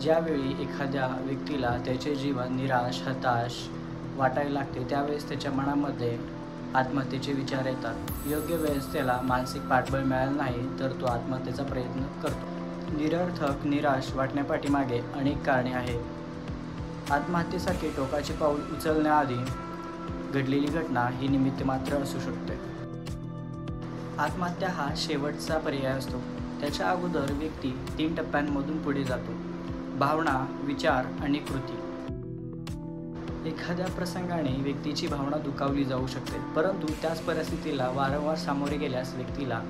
ज्यावेळी एखाद्या व्यक्तीला त्याचे जीवन निराश, हताश वाटायला लागते त्यावेळेस त्याच्या मनामध्ये आत्महत्येचे विचार येतात. योग्य वेळेस त्याला मानसिक पाठबळ मिळालं नाही तर तो आत्महत्येचा प्रयत्न करतो. निरर्थक निराश वाटण्यापाठीमागे अनेक कारणे आहेत. आत्महत्येसारखे टोकाचे पाऊल उचलण्याआधी घडलेली घटना ही निमित्त मात्र असू शकते. आत्महत्या हा शेवटचा पर्याय असतो. त्याच्या अगोदर व्यक्ती 3 टप्प्यांमधून पुढे जातो: भावना, विचार आणि कृती. एखाद्या प्रसंगाने व्यक्तीची भावना दुखावली जाऊ शकते, परंतु त्याच परिस्थितीला वारंवार सामोरे गेल्यास व्यक्तीला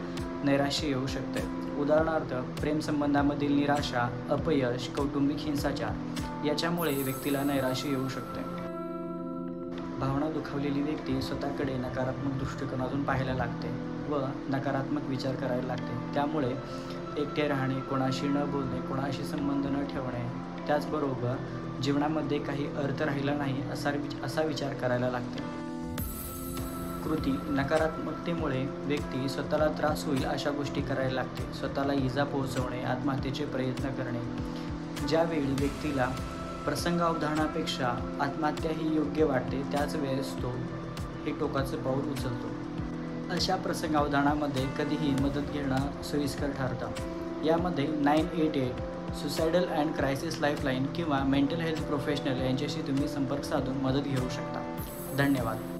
नैराश्य येऊ शकते. उदाहरणार्थ, प्रेमसंबंधामधील निराशा, अपयश, कौटुंबिक हिंसाचार याच्यामुळे व्यक्तीला नैराश्य येऊ शकते. भावना दुखावलेली व्यक्ती स्वतःकडे नकारात्मक दृष्टिकोनातून पाहायला लागते व नकारात्मक विचार करायला लागते. त्यामुळे एकटे राहणे, कोणाशी न बोलणे, कोणाशी संबंध न ठेवणे, त्याचबरोबर जीवनामध्ये काही अर्थ राहिला नाही असा विचार करायला लागते. कृती: नकारात्मकतेमुळे व्यक्ती स्वतःला त्रास होईल अशा गोष्टी करायला लागते. स्वतःला इजा पोहोचवणे, आत्महत्येचे प्रयत्न करणे. ज्यावेळी व्यक्तीला प्रसंगावधानापेक्षा आत्महत्या ही योग्य वाटते त्याच वेळेस तो हे टोकाचं पाऊल उचलतो. अशा प्रसंगावधानामध्ये कधीही मदत घेणं सोयीस्कर ठरतं. यामध्ये 988 सुसायडल अँड क्रायसिस लाईफलाईन किंवा मेंटल हेल्थ प्रोफेशनल यांच्याशी तुम्ही संपर्क साधून मदत घेऊ शकता. धन्यवाद.